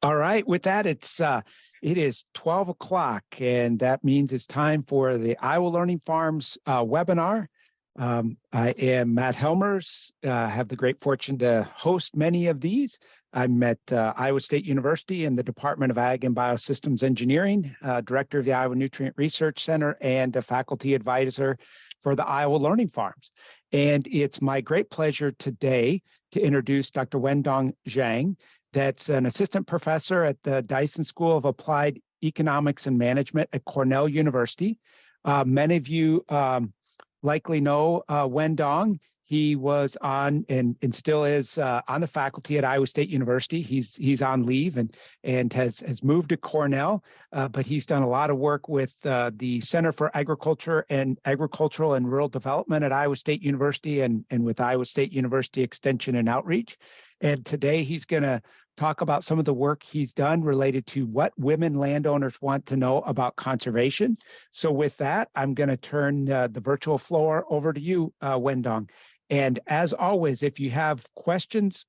All right. With that, it is 12 o'clock, and that means it's time for the Iowa Learning Farms webinar. I am Matt Helmers. Have the great fortune to host many of these. I'm at Iowa State University in the Department of Ag and Biosystems Engineering, director of the Iowa Nutrient Research Center, and a faculty advisor for the Iowa Learning Farms. And it's my great pleasure today to introduce Dr. Wendong Zhang. That's an assistant professor at the Dyson School of Applied Economics and Management at Cornell University. Many of you likely know Wendong. He was on and still is on the faculty at Iowa State University. He's on leave and has moved to Cornell, but he's done a lot of work with the Center for Agricultural and Rural Development at Iowa State University and with Iowa State University Extension and Outreach. And today he's going to talk about some of the work he's done related to what women landowners want to know about conservation. So with that, I'm going to turn the virtual floor over to you, Wendong. And as always, if you have questions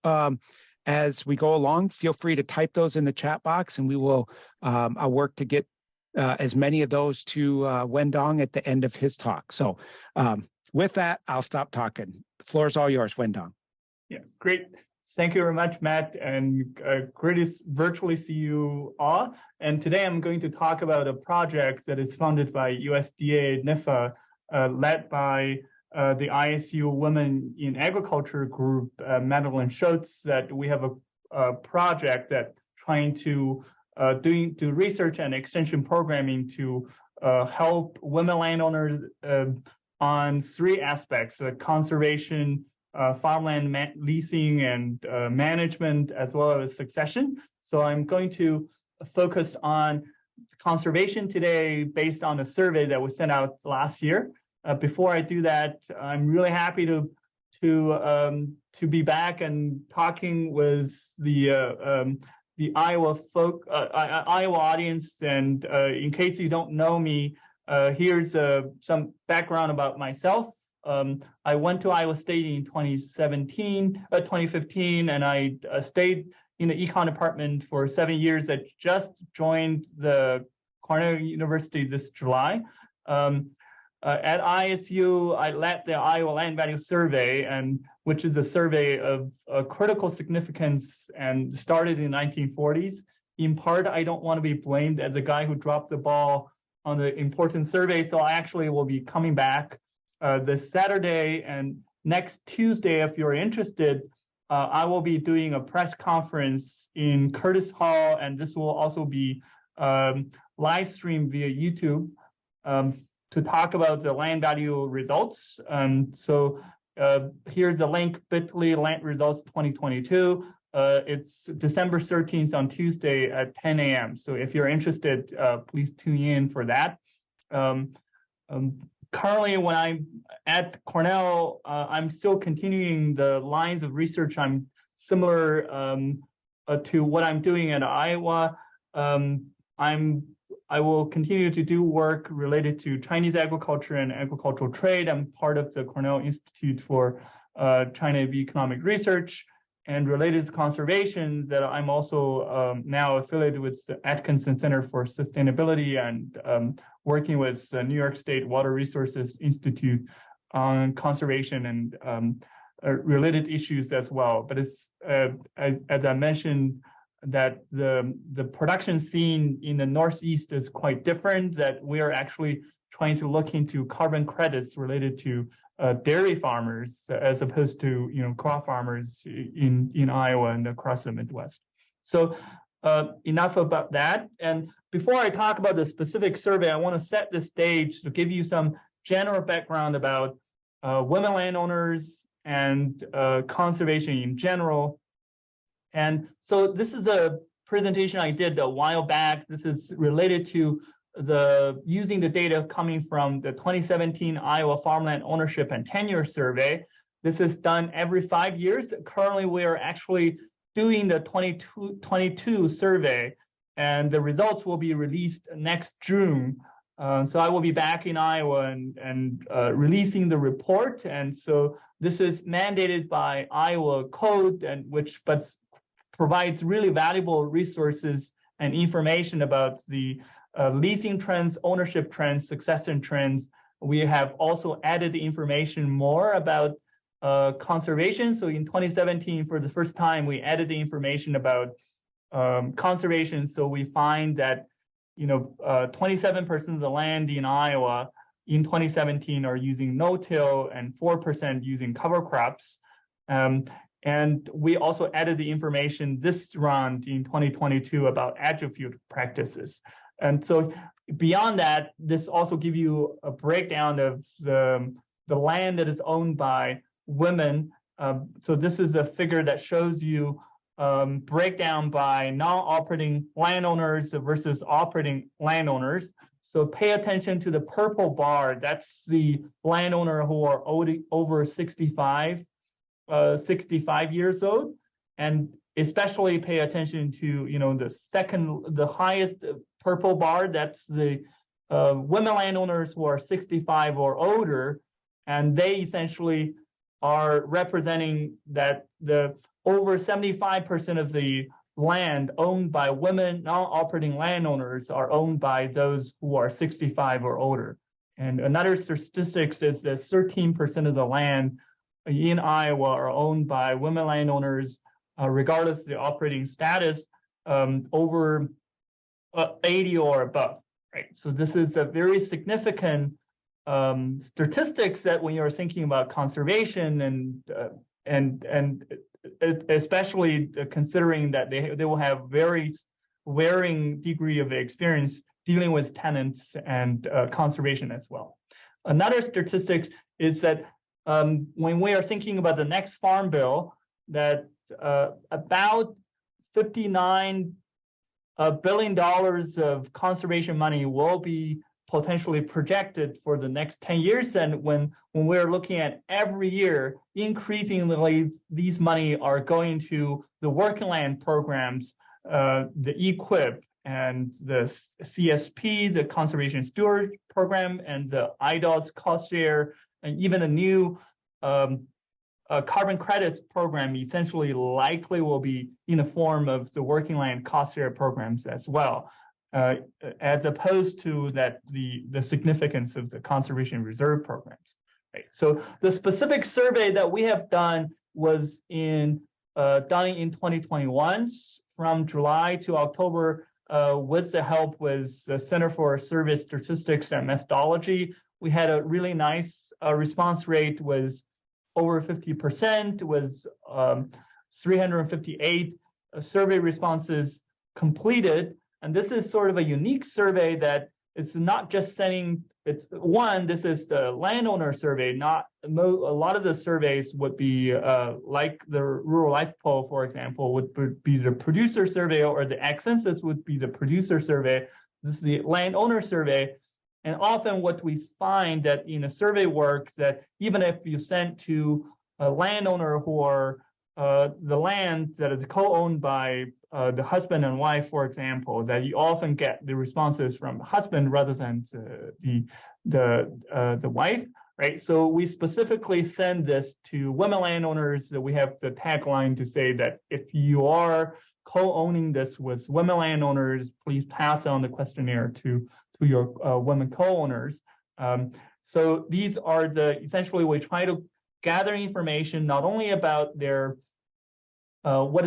as we go along, feel free to type those in the chat box, and we will I'll work to get as many of those to Wendong at the end of his talk. So with that, I'll stop talking. The floor is all yours, Wendong. Yeah, great. Thank you very much, Matt, and great to virtually see you all. And today I'm going to talk about a project that is funded by USDA NIFA, led by the ISU Women in Agriculture group, Madeline Schultz, that we have a project that trying to do research and extension programming to help women landowners on three aspects: conservation, farmland leasing and management, as well as succession. So I'm going to focus on conservation today based on a survey that was sent out last year. Before I do that, I'm really happy to be back and talking with the Iowa Iowa audience. And in case you don't know me, here's some background about myself. I went to Iowa State in 2015, and I stayed in the econ department for 7 years. I just joined the Cornell University this July. At ISU, I led the Iowa Land Value Survey, which is a survey of critical significance and started in the 1940s. In part, I don't want to be blamed as the guy who dropped the ball on the important survey, so I actually will be coming back this Saturday, and next Tuesday, if you're interested, I will be doing a press conference in Curtis Hall, and this will also be live streamed via YouTube to talk about the land value results. So here's the link, bit.ly land results 2022. It's December 13th on Tuesday at 10 a.m. So if you're interested, please tune in for that. Currently, when I'm at Cornell, I'm still continuing the lines of research. I'm similar to what I'm doing at Iowa. I will continue to do work related to Chinese agriculture and agricultural trade. I'm part of the Cornell Institute for China Economic Research, and related to conservation, that I'm also now affiliated with the Atkinson Center for Sustainability and working with the New York State Water Resources Institute on conservation and related issues as well. But it's as I mentioned, that the production scene in the Northeast is quite different, that we are actually trying to look into carbon credits related to dairy farmers as opposed to crop farmers in Iowa and across the Midwest. So enough about that. And before I talk about the specific survey, I want to set the stage to give you some general background about women landowners and conservation in general. And so this is a presentation I did a while back. This is related to using the data coming from the 2017 Iowa Farmland Ownership and Tenure Survey. This is done every 5 years. Currently, we are actually doing the 2022 survey, and the results will be released next June. So I will be back in Iowa and releasing the report. And so this is mandated by Iowa code, and but provides really valuable resources and information about the leasing trends, ownership trends, succession trends. We have also added the information more about conservation. So in 2017, for the first time, we added the information about conservation. So we find that 27% of the land in Iowa in 2017 are using no-till and 4% using cover crops. And we also added the information this round in 2022 about agri-field practices. And so beyond that, this also gives you a breakdown of the land that is owned by women. So this is a figure that shows you breakdown by non-operating landowners versus operating landowners. So pay attention to the purple bar. That's the landowner who are over 65 years old, and especially pay attention to the highest purple bar. That's the women landowners who are 65 or older, and they essentially are representing that the over 75% of the land owned by women non-operating landowners are owned by those who are 65 or older. And another statistics is that 13% of the land in Iowa are owned by women landowners, regardless of the operating status, over 80 or above, right? So this is a very significant statistics that when you're thinking about conservation and especially considering that they will have very varying degree of experience dealing with tenants and conservation as well. Another statistics is that when we are thinking about the next farm bill, that about $59 billion of conservation money will be potentially projected for the next 10 years. And when we're looking at every year, increasingly these money are going to the working land programs, the EQIP and the CSP, the Conservation Steward Program, and the IDOS cost share, and even a new carbon credits program essentially likely will be in the form of the working land cost share programs as well. As opposed to that the significance of the conservation reserve programs. Right. So the specific survey that we have done was done in 2021 from July to October with the help with the Center for Survey Statistics and Methodology. We had a really nice response rate, was over 50%, was 358 survey responses completed. And this is sort of a unique survey that it's not just sending, this is the landowner survey, a lot of the surveys would be like the Rural Life Poll, for example, would be the producer survey, or the Ag Census would be the producer survey. This is the landowner survey. And often what we find that in a survey work, that even if you send to a landowner who are the land that is co-owned by the husband and wife, for example, that you often get the responses from the husband rather than the wife, right? So we specifically send this to women landowners. That we have the tagline to say that if you are co-owning this with women landowners, please pass on the questionnaire to your women co-owners. So these are essentially we try to gather information not only about their what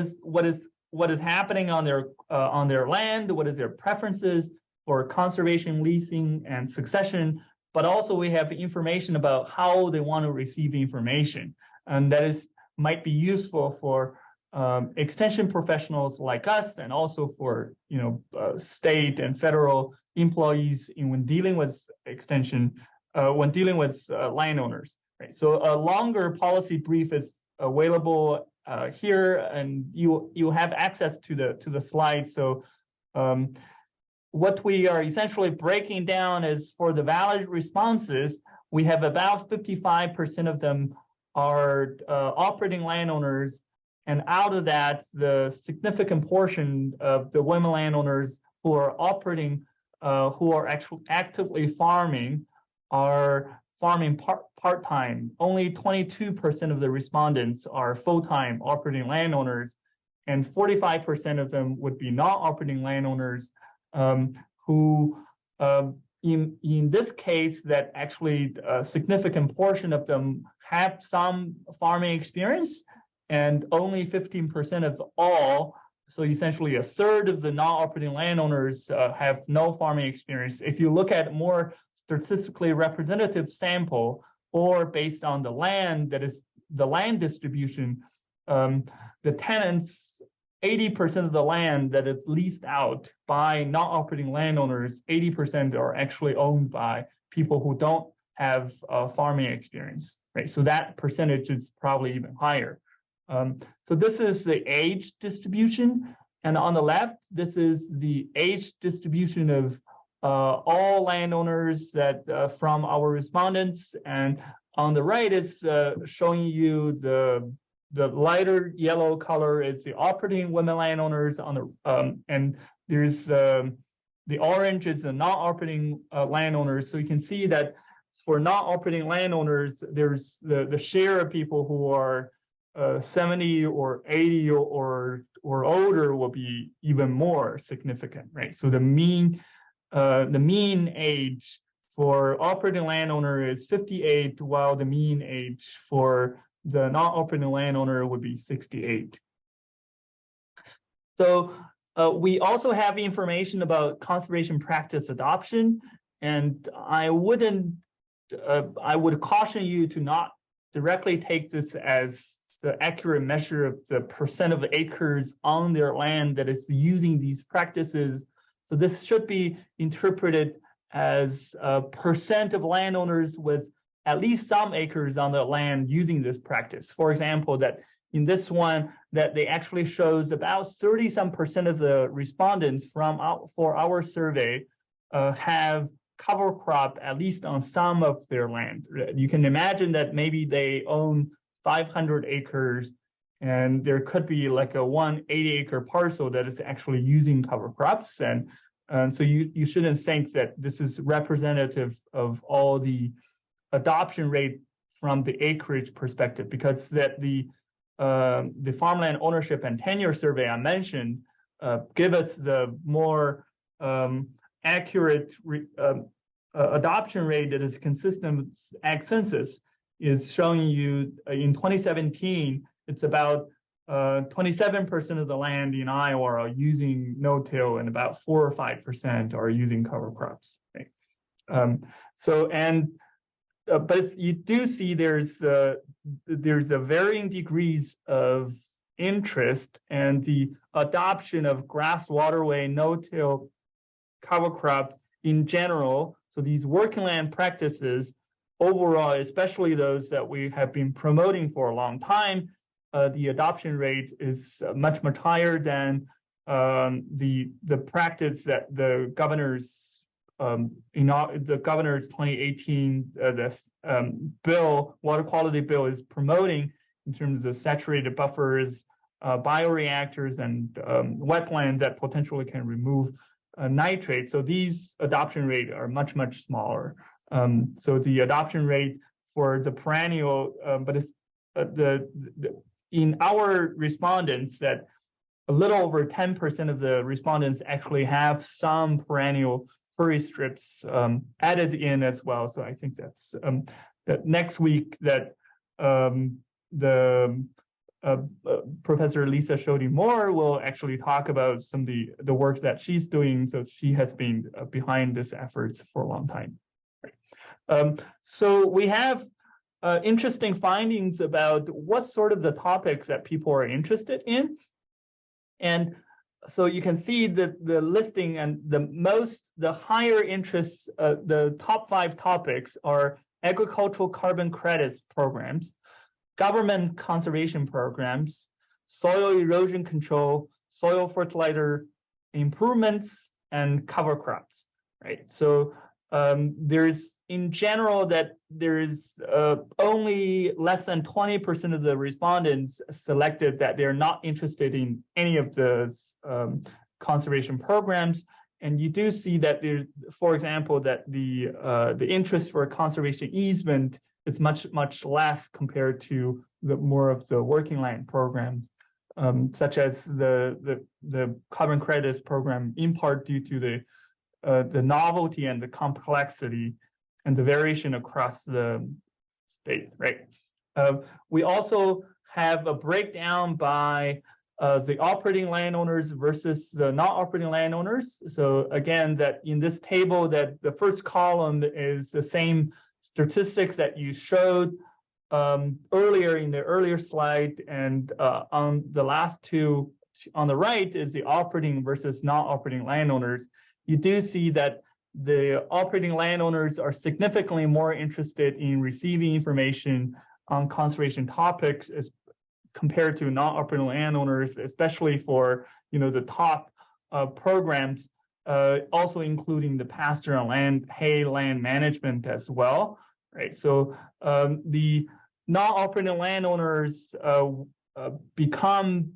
is happening on their land, what is their preferences for conservation, leasing, and succession, but also we have information about how they want to receive information, and that might be useful for extension professionals like us, and also for state and federal employees when dealing with extension, when dealing with landowners. Right. So a longer policy brief is available here, and you have access to the slides. So what we are essentially breaking down is for the valid responses, we have about 55% of them are operating landowners, and out of that, the significant portion of the women landowners who are operating, who are actually actively farming, are farming part-time. Only 22% of the respondents are full-time operating landowners, and 45% of them would be non-operating landowners who, in this case, that actually a significant portion of them have some farming experience, and only 15% of all, so essentially a third of the non-operating landowners have no farming experience. If you look at more statistically representative sample, or based on the land, that is the land distribution, the tenants, 80% of the land that is leased out by non-operating landowners, 80% are actually owned by people who don't have farming experience, right? So that percentage is probably even higher. So this is the age distribution. And on the left, this is the age distribution of all landowners that from our respondents. And on the right, it's showing you the lighter yellow color is the operating women landowners on the and there's the orange is the non-operating landowners. So you can see that for non-operating landowners, there's the share of people who are 70 or 80 or older will be even more significant, right? So the mean age for operating landowner is 58, while the mean age for the non-operating landowner would be 68. So we also have information about conservation practice adoption, and I would caution you to not directly take this as the accurate measure of the percent of acres on their land that is using these practices. So this should be interpreted as a percent of landowners with at least some acres on the land using this practice. For example, that in this one, that they actually shows about 30-some% of the respondents for our survey have cover crop at least on some of their land. You can imagine that maybe they own 500 acres, and there could be like a 180-acre parcel that is actually using cover crops. And so you shouldn't think that this is representative of all the adoption rate from the acreage perspective, because that the farmland ownership and tenure survey I mentioned give us the more accurate adoption rate that is consistent with Ag Census, is showing you in 2017, it's about 27% of the land in Iowa are using no-till, and about 4 or 5% are using cover crops. Right? But you do see there's a varying degrees of interest, and the adoption of grass waterway no-till cover crops in general. So these working land practices overall, especially those that we have been promoting for a long time, the adoption rate is much higher than the practice that the governor's the governor's 2018 bill, water quality bill, is promoting in terms of saturated buffers, bioreactors, and wetlands that potentially can remove nitrate. So these adoption rates are much smaller. So the adoption rate for the perennial, but it's in our respondents, that a little over 10% of the respondents actually have some perennial prairie strips added in as well. So I think that's that next week that Professor Lisa Shoddy-Moore will actually talk about some of the work that she's doing. So she has been behind this efforts for a long time. So we have interesting findings about what sort of the topics that people are interested in. And so you can see that the listing and the higher interests, the top 5 topics are agricultural carbon credits programs, government conservation programs, soil erosion control, soil fertilizer improvements, and cover crops, right? So there's, in general, that there's only less than 20% of the respondents selected that they're not interested in any of those conservation programs. And you do see that there's, for example, that the interest for conservation easement is much less compared to the more of the working land programs. such as the carbon credits program, in part due to the novelty and the complexity and the variation across the state, right? We also have a breakdown by the operating landowners versus the non-operating landowners. So again, that in this table, that the first column is the same statistics that you showed earlier in the earlier slide, and on the last two on the right is the operating versus non-operating landowners. You do see that the operating landowners are significantly more interested in receiving information on conservation topics as compared to non-operating landowners, especially for the top programs, also including the pasture and hay land management as well, right? So the non-operating landowners become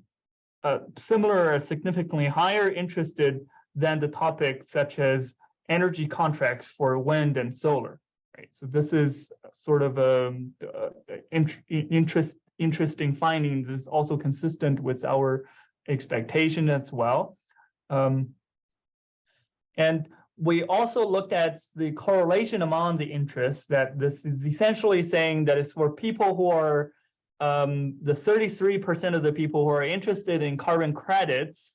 similar or significantly higher interested than the topics such as energy contracts for wind and solar, right? So this is sort of interesting finding. This is also consistent with our expectation as well. And we also looked at the correlation among the interests, that this is essentially saying that it's for people who are the 33% of the people who are interested in carbon credits.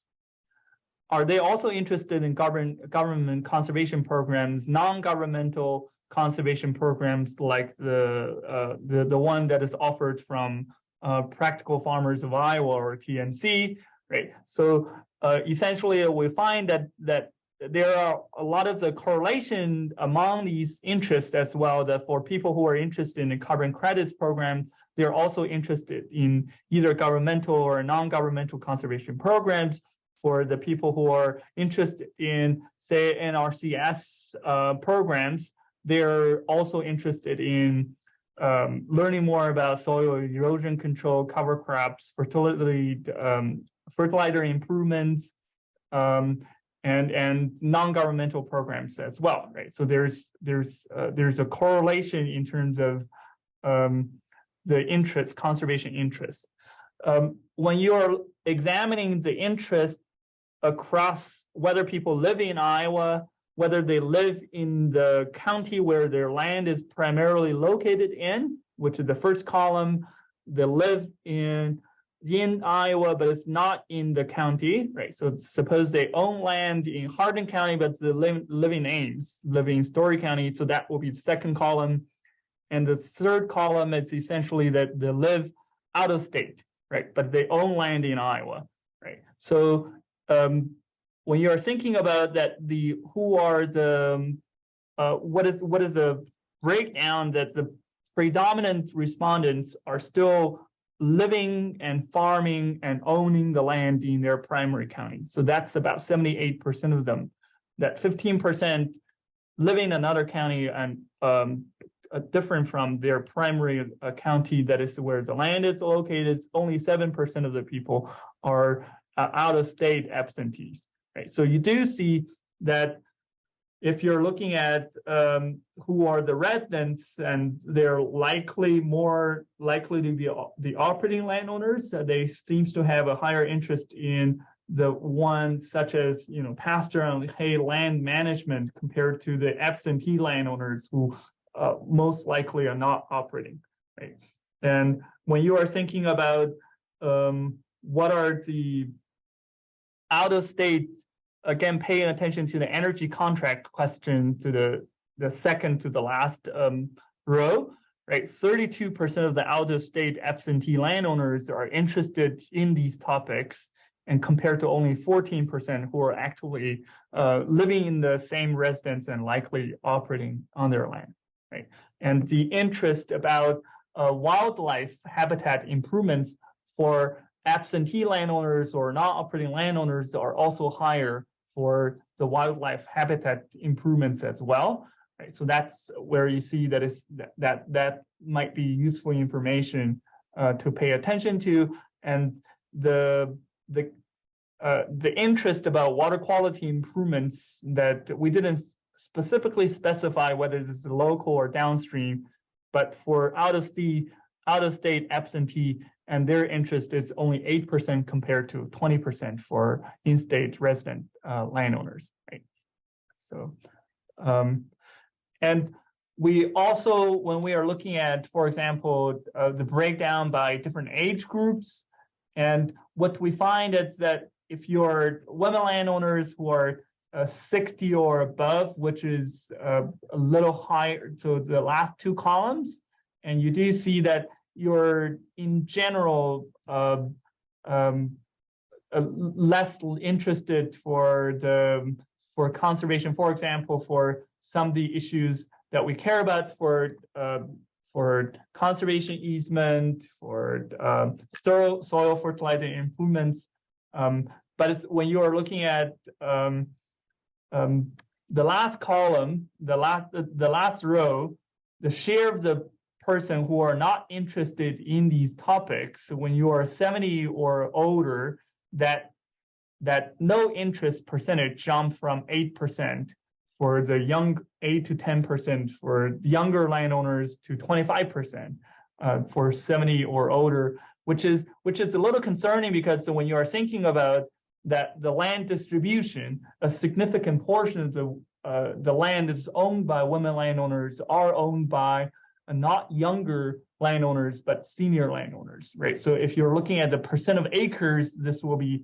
Are they also interested in government conservation programs, non-governmental conservation programs like the one that is offered from Practical Farmers of Iowa, or TNC, right? So essentially, we find that there are a lot of the correlation among these interests as well, that for people who are interested in carbon credits program, they're also interested in either governmental or non-governmental conservation programs. For the people who are interested in, say, NRCS programs, they're also interested in learning more about soil erosion control, cover crops, fertilizer improvements, and non-governmental programs as well, right? So there's a correlation in terms of the interest, conservation interest. When you're examining the interest across whether people live in Iowa, whether they live in the county where their land is primarily located in, which is the first column, they live in Iowa, but it's not in the county, right? So suppose they own land in Hardin County, but they live in Ames, live in Story County, so that will be the second column. And the third column is essentially that they live out of state, right? But they own land in Iowa, right? So when you're thinking about that, who are the what is the breakdown, that the predominant respondents are still living and farming and owning the land in their primary county. So that's about 78% of them. That 15% live in another county and different from their primary county, that is where the land is located. Only 7% of the people are out-of-state absentees, right? So you do see that if you're looking at who are the residents, and they're more likely to be the operating landowners, they seems to have a higher interest in the ones such as pasture and hay land management compared to the absentee landowners who most likely are not operating, right? And when you are thinking about what are the out-of-state, again, paying attention to the energy contract question, to the second to the last row, right? 32% of the out-of-state absentee landowners are interested in these topics, and compared to only 14% who are actually living in the same residence and likely operating on their land, right? And the interest about wildlife habitat improvements for absentee landowners or non-operating landowners are also higher for the wildlife habitat improvements as well, right? So that's where you see that that might be useful information to pay attention to. And the interest about water quality improvements, that we didn't specifically specify whether this is local or downstream, but for out-of-state absentee and their interest is only 8% compared to 20% for in-state resident landowners, right? So, and we also, when we are looking at, for example, the breakdown by different age groups, and what we find is that if you're women landowners who are 60 or above, which is a little higher, so the last two columns, and you do see that you're in general less interested for conservation, for example, for some of the issues that we care about for conservation easement, for soil fertilizer improvements. But it's when you are looking at the last column, the last row, the share of the person who are not interested in these topics, when you are 70 or older, that no interest percentage jumped from 8% for the young 8 to 10% for younger landowners to 25% for 70 or older, which is a little concerning, because when you are thinking about that the land distribution, a significant portion of the land that is owned by women landowners are owned by not younger landowners, but senior landowners, right? So if you're looking at the percent of acres, this will be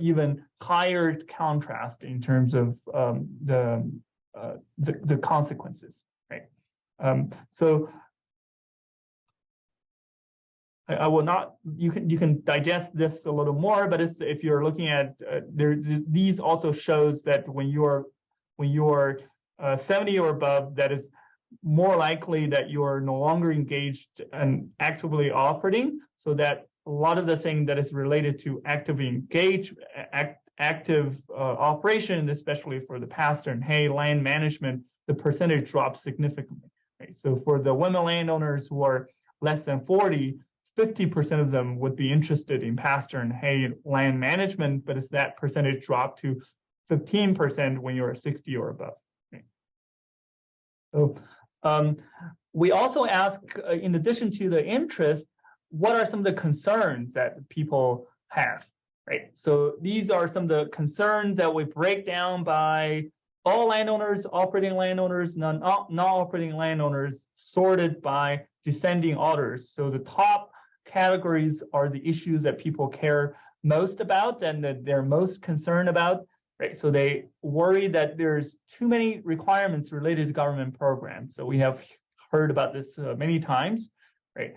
even higher contrast in terms of the consequences, right? So I will not. You can digest this a little more, but if you're looking at these also shows that when you're 70 or above, that is more likely that you are no longer engaged and actively operating, so that a lot of the thing that is related to active operation, especially for the pasture and hay land management, the percentage drops significantly. Right? So for the women landowners who are less than 40, 50% of them would be interested in pasture and hay land management, but it's that percentage dropped to 15% when you're 60 or above. Right? So we also ask, in addition to the interest, what are some of the concerns that people have, right? So these are some of the concerns that we break down by all landowners, operating landowners, non-operating landowners, sorted by descending orders. So the top categories are the issues that people care most about and that they're most concerned about, right? So they worry that there's too many requirements related to government programs. So we have heard about this many times, right?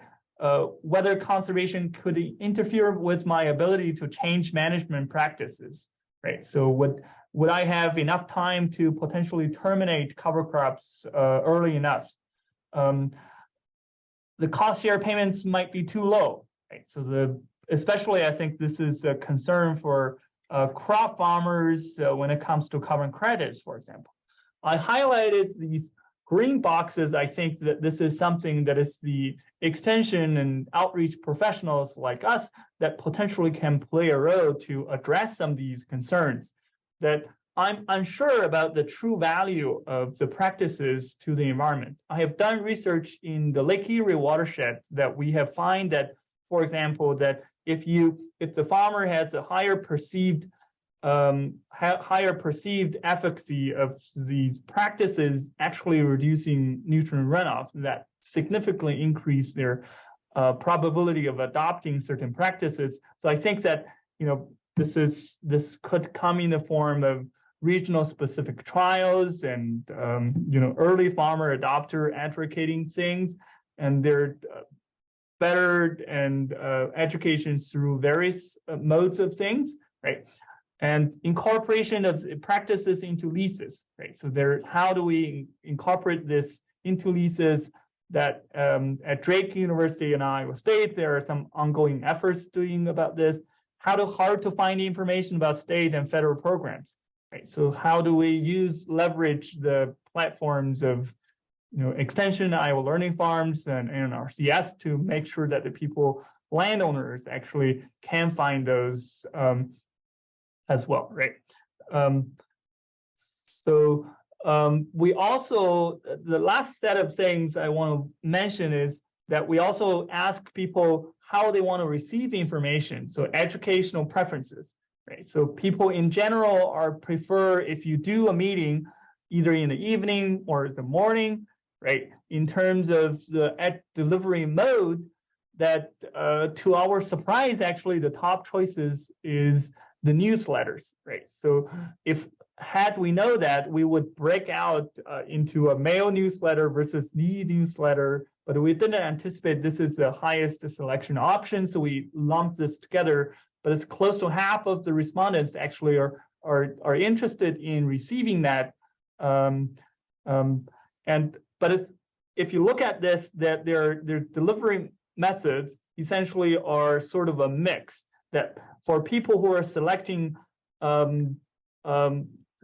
Whether conservation could interfere with my ability to change management practices, right? So would I have enough time to potentially terminate cover crops early enough? The cost share payments might be too low, right? So especially I think this is a concern for crop farmers when it comes to carbon credits, for example. I highlighted these green boxes. I think that this is something that is the extension and outreach professionals like us that potentially can play a role to address some of these concerns. That I'm unsure about the true value of the practices to the environment. I have done research in the Lake Erie watershed that we have found that, for example, that if the farmer has a higher perceived efficacy of these practices actually reducing nutrient runoff, that significantly increase their probability of adopting certain practices. So I think that this could come in the form of regional specific trials and early farmer adopter advocating things, and they're better and education through various modes of things, right? And incorporation of practices into leases, right? So how do we incorporate this into leases? That at Drake University and Iowa State, there are some ongoing efforts doing about this. Hard to find information about state and federal programs, right? So how do we leverage the platforms of Extension, Iowa Learning Farms, and NRCS to make sure that the landowners actually can find those as well, right? We also, the last set of things I want to mention is that we also ask people how they want to receive information. So educational preferences, right? So people in general prefer if you do a meeting, either in the evening or the morning, right? In terms of the delivery mode, that to our surprise, actually, the top choices is the newsletters, right? So had we know that, we would break out into a mail newsletter versus the newsletter, but we didn't anticipate this is the highest selection option, so we lumped this together. But it's close to half of the respondents actually are interested in receiving that. If you look at this, that their delivery methods essentially are sort of a mix. That for people who are selecting,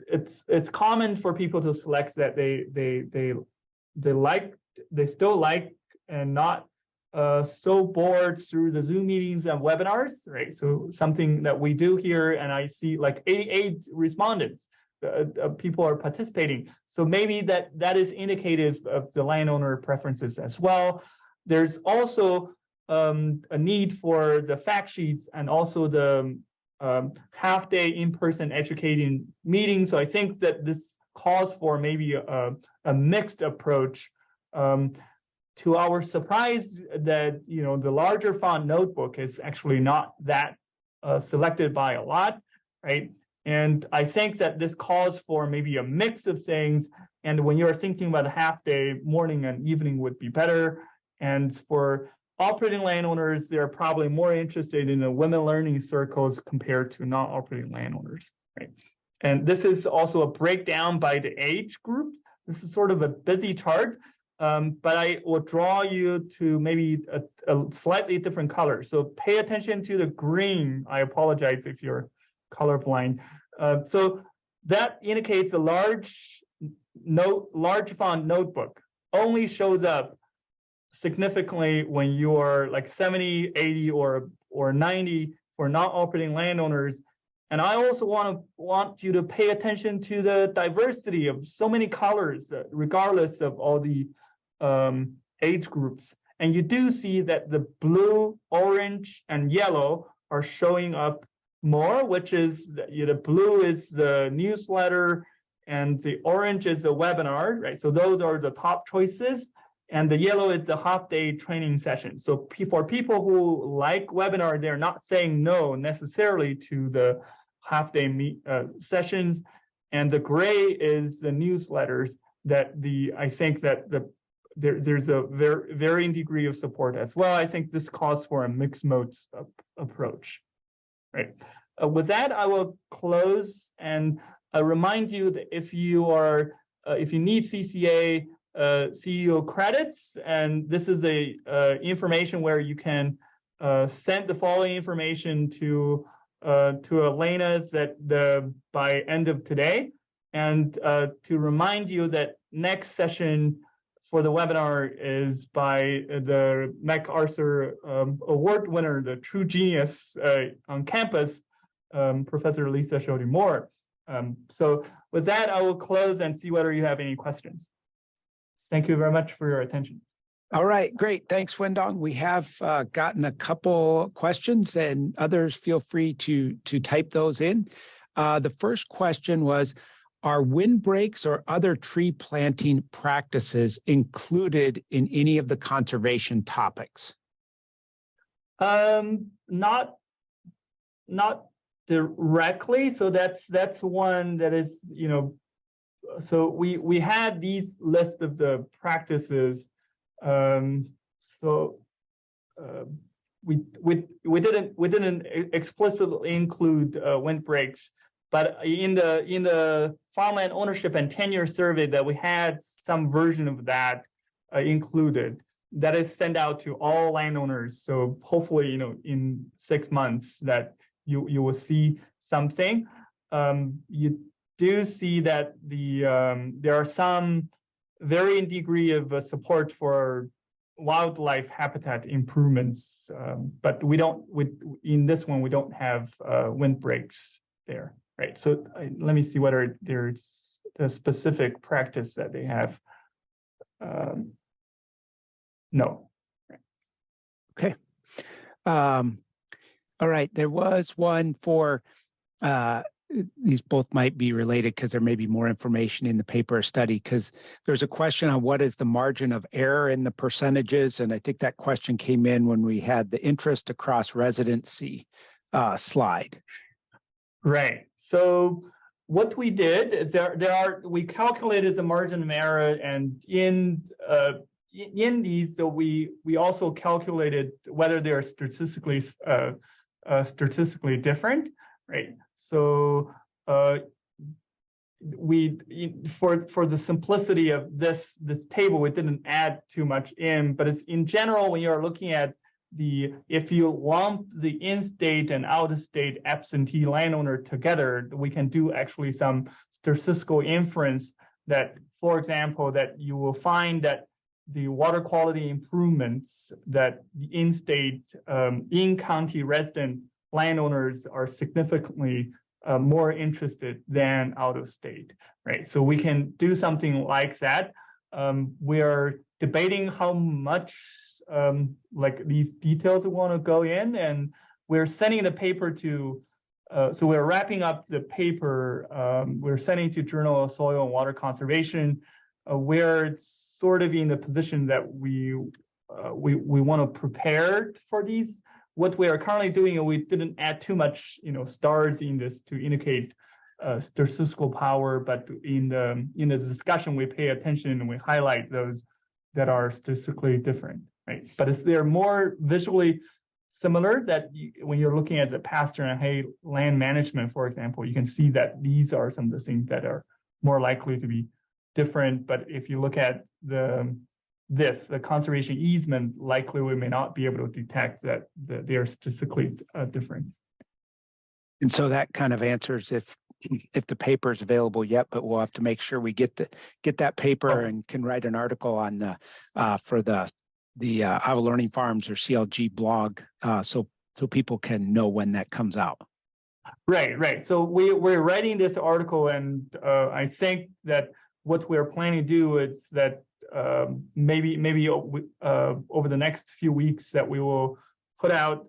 it's common for people to select that they still like and not so bored through the Zoom meetings and webinars, right? So something that we do here, and I see like 88 respondents. People are participating. So maybe that is indicative of the landowner preferences as well. There's also a need for the fact sheets and also the half-day in-person educating meetings. So I think that this calls for maybe a mixed approach. To our surprise, that the larger font notebook is actually not that selected by a lot, right? And I think that this calls for maybe a mix of things. And when you're thinking about a half-day, morning and evening would be better. And for operating landowners, they're probably more interested in the women learning circles compared to non-operating landowners, right? And this is also a breakdown by the age group. This is sort of a busy chart, but I will draw you to maybe a slightly different color. So pay attention to the green. I apologize if you're colorblind. So that indicates a large font notebook only shows up significantly when you are like 70, 80, or 90 for non-operating landowners. And I also want you to pay attention to the diversity of so many colors, regardless of all the age groups. And you do see that the blue, orange, and yellow are showing up more, which is the blue is the newsletter and the orange is the webinar, right? So those are the top choices. And the yellow is the half-day training session. So for people who like webinar, they're not saying no necessarily to the half-day sessions. And the gray is the newsletters that I think that there's a varying degree of support as well. I think this calls for a mixed modes approach, right? With that, I will close and remind you that if you need CCA CEO credits, and this is information where you can send the following information to Elena's by end of today, and to remind you that next session for the webinar is by the MacArthur Award winner, the true genius on campus, Professor Lisa Shoddy-Moore. So with that, I will close and see whether you have any questions. Thank you very much for your attention. All right, great. Thanks, Wendong. We have gotten a couple questions, and others feel free to type those in. The first question was, are windbreaks or other tree planting practices included in any of the conservation topics? Not directly. So that's one that is, so we had these list of the practices. We didn't explicitly include windbreaks, but in the farmland ownership and tenure survey that we had some version of that included. That is sent out to all landowners. So hopefully, in 6 months that you will see something. You do see that there are some varying degree of support for wildlife habitat improvements, but in this one we don't have windbreaks there, right? So let me see whether there's a specific practice that they have. No. Right. Okay. All right. There was one for, these both might be related because there may be more information in the paper or study, because there's a question on what is the margin of error in the percentages. And I think that question came in when we had the interest across residency slide. Right. So what we did, we calculated the margin of error, and in these, so we also calculated whether they are statistically different, right? So for the simplicity of this table, we didn't add too much in, but it's in general, when you're looking at if you lump the in-state and out-of-state absentee landowner together, we can do actually some statistical inference that, for example, that you will find that the water quality improvements that the in-state, in-county resident landowners are significantly more interested than out-of-state, right? So we can do something like that. We are debating how much like these details we want to go in, and we're sending the paper to, so we're wrapping up the paper, we're sending to Journal of Soil and Water Conservation, where it's sort of in the position that we want to prepare for these. What we are currently doing, and we didn't add too much, stars in this to indicate statistical power, but in the discussion, we pay attention and we highlight those that are statistically different, right? But they're more visually similar, that when you're looking at the pasture and hay land management, for example, you can see that these are some of the things that are more likely to be different. But if you look at the conservation easement, likely we may not be able to detect that they are statistically different. And so that kind of answers if the paper is available yet, but we'll have to make sure we get that paper and can write an article on for the Iowa Learning Farms or CLG blog, so people can know when that comes out. Right. So we're writing this article, and I think that what we're planning to do is that maybe over the next few weeks that we will put out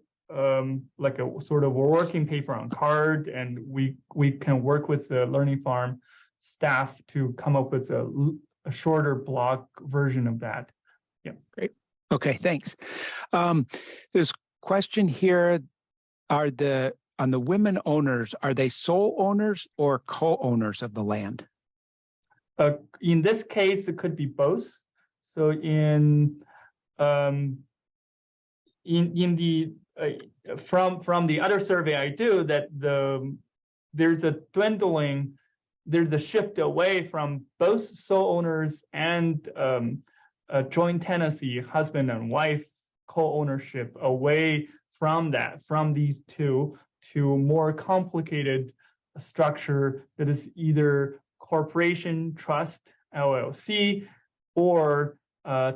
like a sort of a working paper on card, and we can work with the Learning Farm staff to come up with a shorter blog version of that. Yeah. Great. Okay, thanks. There's a question here. On the women owners, are they sole owners or co-owners of the land? In this case, it could be both. So in the from the other survey I do, that there's a shift away from both sole owners and joint tenancy, husband and wife co-ownership, away from these two to more complicated structure that is either corporation, trust, LLC, or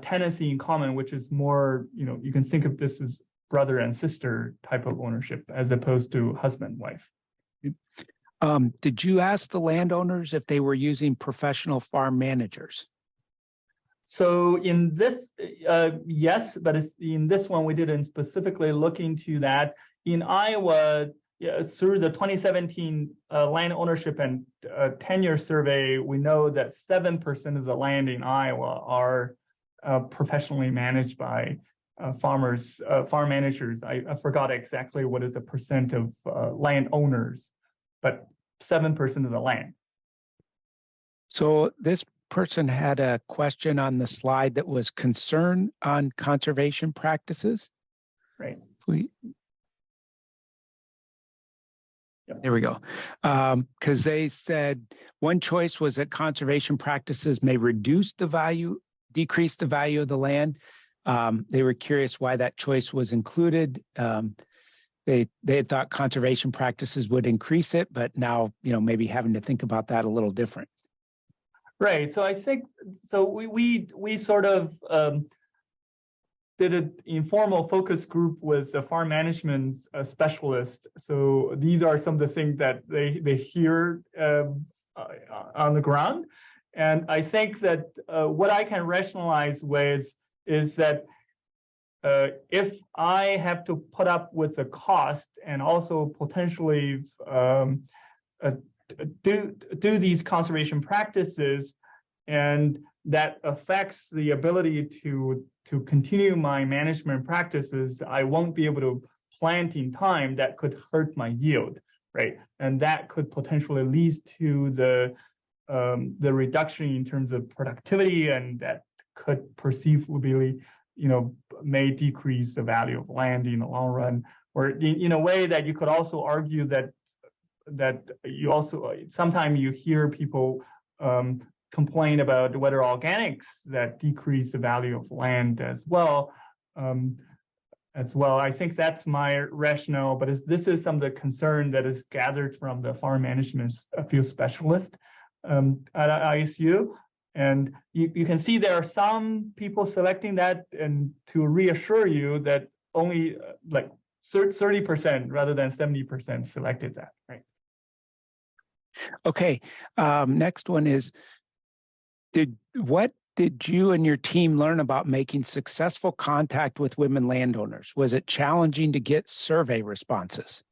tenancy in common, which is more, you can think of this as brother and sister type of ownership as opposed to husband, wife. Did you ask the landowners if they were using professional farm managers? So in this, yes, but in this one, we didn't specifically look into that. In Iowa, through the 2017 land ownership and tenure survey, we know that 7% of the land in Iowa are professionally managed by farm managers. I forgot exactly what is the percent of land owners, but 7% of the land. So this person had a question on the slide that was concern on conservation practices. Right. There we go. Because they said one choice was that conservation practices may decrease the value of the land. They were curious why that choice was included. They had thought conservation practices would increase it, but now, maybe having to think about that a little different. Right. So I think, we sort of did an informal focus group with a farm management specialist. So these are some of the things that they hear on the ground. And I think that what I can rationalize with is that if I have to put up with the cost and also potentially do these conservation practices, and that affects the ability to continue my management practices, I won't be able to plant in time. That could hurt my yield, right? And that could potentially lead to the reduction in terms of productivity, and that could perceivably, may decrease the value of land in the long run, or in a way that you could also argue that you also sometimes you hear people complain about whether organics that decrease the value of land as well. I think that's my rationale, but this is some of the concern that is gathered from the farm management field specialist at ISU. And you can see there are some people selecting that, and to reassure you that only like 30% rather than 70% selected that, right? Okay, next one is, what did you and your team learn about making successful contact with women landowners? Was it challenging to get survey responses?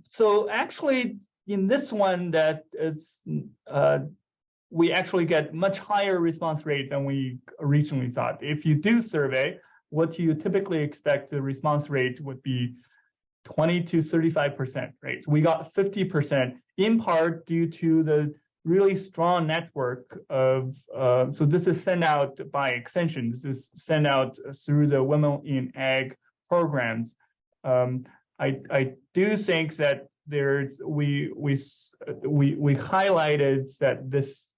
So actually, in this one, that is, we actually get much higher response rate than we originally thought. If you do survey, what you typically expect the response rate would be 20 to 35%, right? So we got 50%, in part due to the really strong network of, so this is sent out by extension. This is sent out through the Women in Ag programs. I do think that we highlighted that this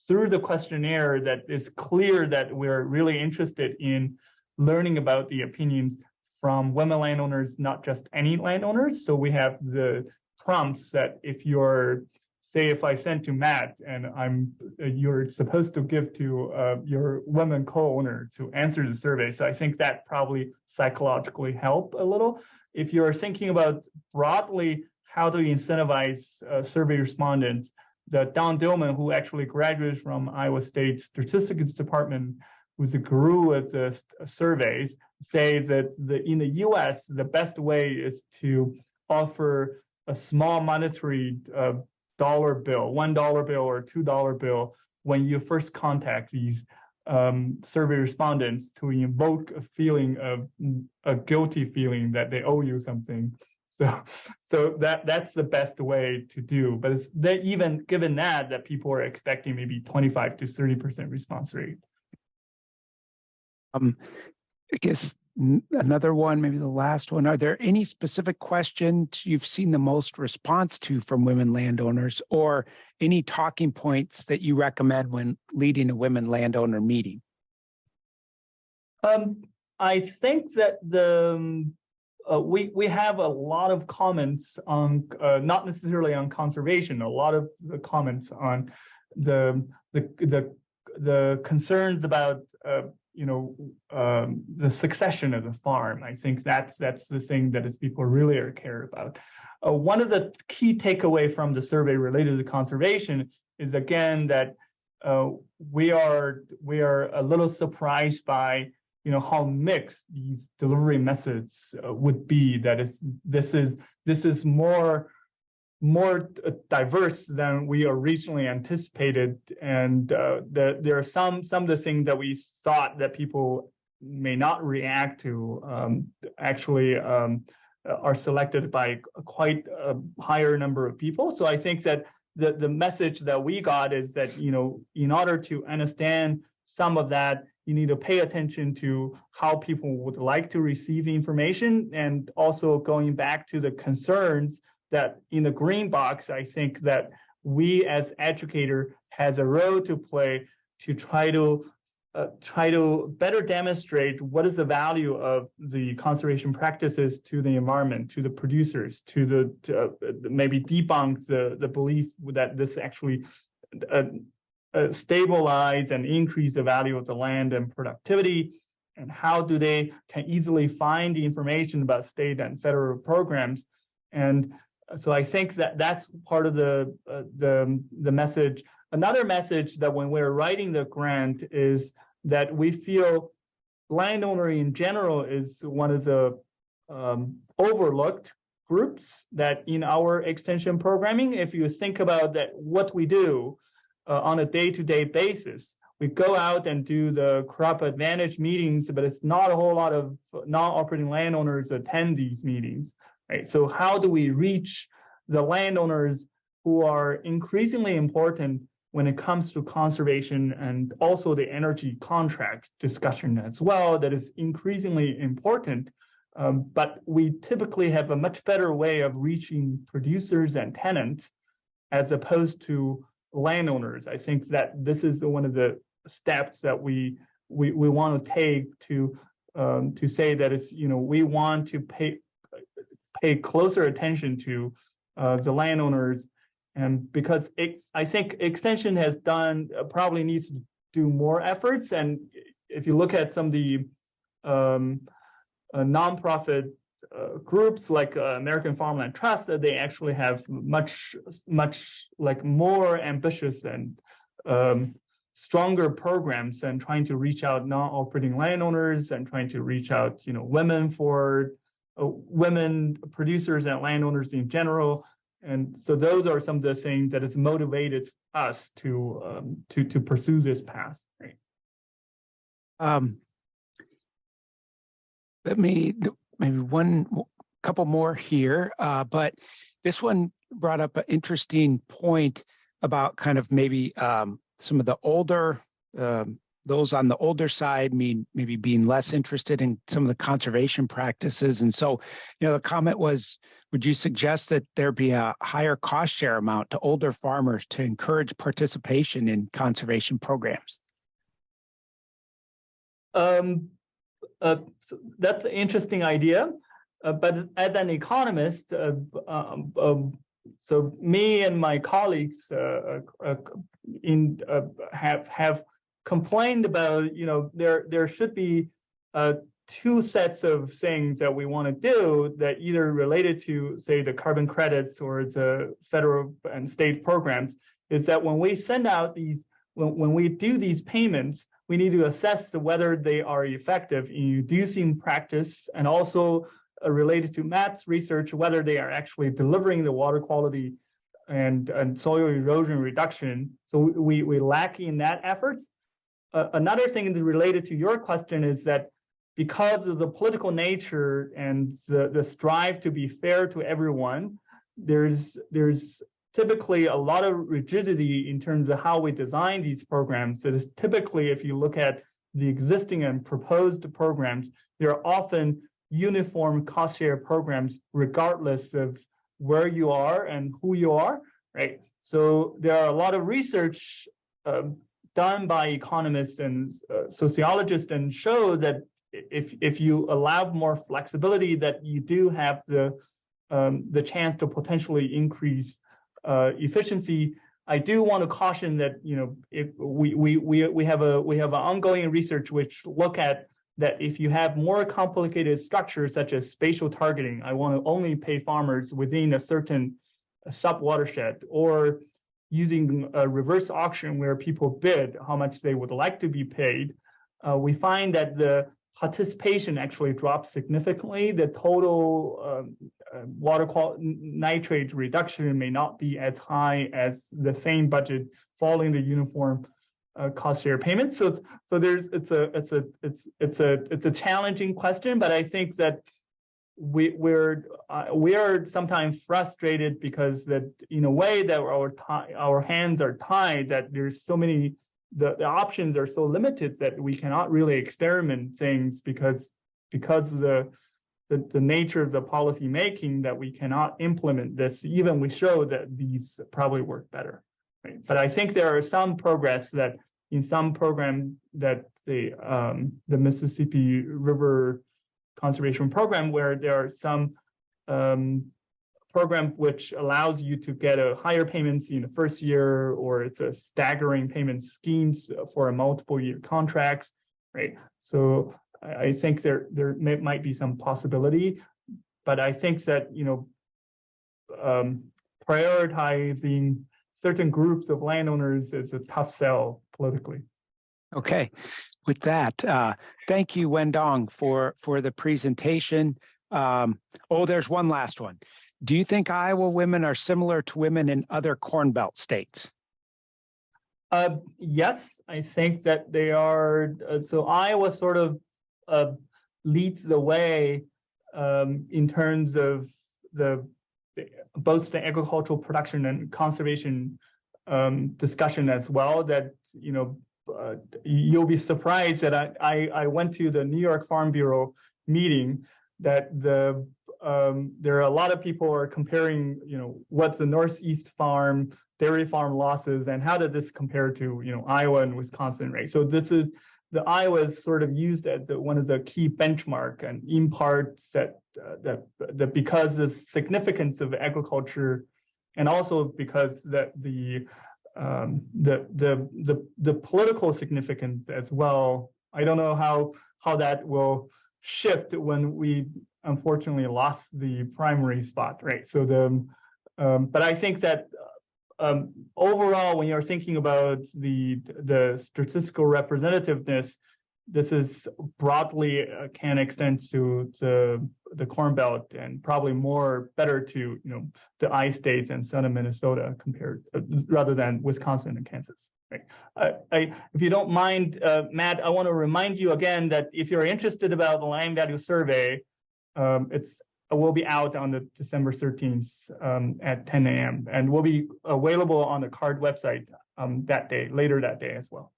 through the questionnaire, that it's clear that we're really interested in learning about the opinions from women landowners, not just any landowners. So we have the prompts that if I send to Matt and you're supposed to give to your women co-owner to answer the survey. So I think that probably psychologically help a little. If you're thinking about broadly how to incentivize survey respondents, the Don Dillman, who actually graduated from Iowa State Statistics Department, who's a guru at the surveys, say that in the US, the best way is to offer a small monetary dollar bill, $1 bill or $2 bill, when you first contact these survey respondents, to invoke a feeling of a guilty feeling that they owe you something. So that's the best way to do. But even given that people are expecting maybe 25 to 30% response rate. I guess another one, maybe the last one. Are there any specific questions you've seen the most response to from women landowners, or any talking points that you recommend when leading a women landowner meeting? I think that we have a lot of comments on, not necessarily on conservation, a lot of the comments on the concerns about the succession of the farm. I think that's the thing that people really are care about. One of the key takeaway from the survey related to conservation is, again, that we are a little surprised by how mixed these delivery methods would be. That this is more diverse than we originally anticipated, and there are some of the things that we thought that people may not react to actually are selected by quite a higher number of people. So I think that the message that we got is that in order to understand some of that, you need to pay attention to how people would like to receive information, and also going back to the concerns that in the green box. I think that we as educator has a role to play to try to better demonstrate what is the value of the conservation practices to the environment, to the producers, to maybe debunk the belief that this actually stabilize and increase the value of the land and productivity, and how do they can easily find the information about state and federal programs. And so I think that that's part of the message. Another message that when we're writing the grant is that we feel landowner in general is one of the overlooked groups that in our extension programming, if you think about that, what we do on a day-to-day basis, we go out and do the crop advantage meetings, but it's not a whole lot of non-operating landowners attend these meetings, right? So how do we reach the landowners who are increasingly important when it comes to conservation and also the energy contract discussion as well, that is increasingly important. But we typically have a much better way of reaching producers and tenants as opposed to landowners. I think that this is one of the steps that we want to take to say that it's, we want to pay closer attention to the landowners. And because I think extension has probably needs to do more efforts. And if you look at some of the nonprofit groups like American Farmland Trust, they actually have much like more ambitious and stronger programs and trying to reach out non-operating landowners and trying to reach out, women producers and landowners in general. And so those are some of the things that has motivated us to pursue this path. Right. Let me maybe couple more here, but this one brought up an interesting point about kind of maybe some of the older, those on the older side maybe being less interested in some of the conservation practices. And so, the comment was, would you suggest that there be a higher cost share amount to older farmers to encourage participation in conservation programs? So that's an interesting idea, but as an economist, so me and my colleagues have complained about, there should be two sets of things that we want to do that either related to, say, the carbon credits or the federal and state programs, is that when we send out when we do these payments, we need to assess whether they are effective in reducing practice, and also related to MAPS research, whether they are actually delivering the water quality and soil erosion reduction. So we lack in that efforts. Another thing that's related to your question is that because of the political nature and the strive to be fair to everyone, there's typically a lot of rigidity in terms of how we design these programs. That is typically, if you look at the existing and proposed programs, there are often uniform cost share programs regardless of where you are and who you are, right? So there are a lot of research done by economists and sociologists and show that if you allow more flexibility, that you do have the chance to potentially increase efficiency. I do want to caution that if we have an ongoing research which look at that if you have more complicated structures such as spatial targeting, I want to only pay farmers within a certain sub-watershed, or using a reverse auction where people bid how much they would like to be paid, we find that the participation actually drops significantly. The total water quality nitrate reduction may not be as high as the same budget following the uniform cost share payments. So it's a challenging question, but I think that we are sometimes frustrated because that in a way that our hands are tied, that there's so many, the options are so limited that we cannot really experiment things because of the nature of the policy making, that we cannot implement this, even we show that these probably work better. Right? But I think there are some progress that in some program that the Mississippi River Conservation Program, where there are some program which allows you to get a higher payments in the first year, or it's a staggering payment schemes for a multiple year contracts, right? So I think there might be some possibility, but I think that prioritizing certain groups of landowners is a tough sell politically. Okay. With that, thank you, Wendong, for the presentation. There's one last one. Do you think Iowa women are similar to women in other Corn Belt states? Yes, I think that they are. So Iowa sort of leads the way in terms of both the agricultural production and conservation discussion as well. That you'll be surprised that I went to the New York Farm Bureau meeting that there are a lot of people are comparing what's the Northeast farm dairy farm losses and how does this compare to Iowa and Wisconsin, right? So this is the Iowa is sort of used as one of the key benchmark, and in part that because the significance of agriculture, and also because that the political significance as well. I don't know how that will shift when we unfortunately lost the primary spot, right? So but I think that overall, when you're thinking about the statistical representativeness, this is broadly can extend to the Corn Belt and probably better to the I states and southern Minnesota compared rather than Wisconsin and Kansas. Right? If you don't mind, Matt, I want to remind you again that if you're interested about the land value survey, it will be out on the December 13th at 10 a.m. and will be available on the CARD website later that day as well.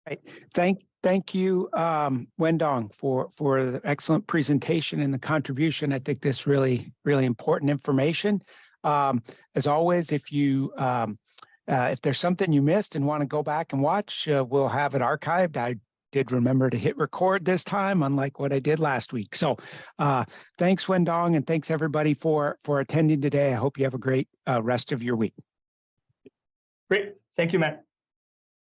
Right. Thank you, Wendong, for the excellent presentation and the contribution. I think this really important information. As always, if there's something you missed and want to go back and watch, we'll have it archived. I did remember to hit record this time, unlike what I did last week. So thanks, Wendong, and thanks everybody for attending today. I hope you have a great rest of your week. Great. Thank you, Matt.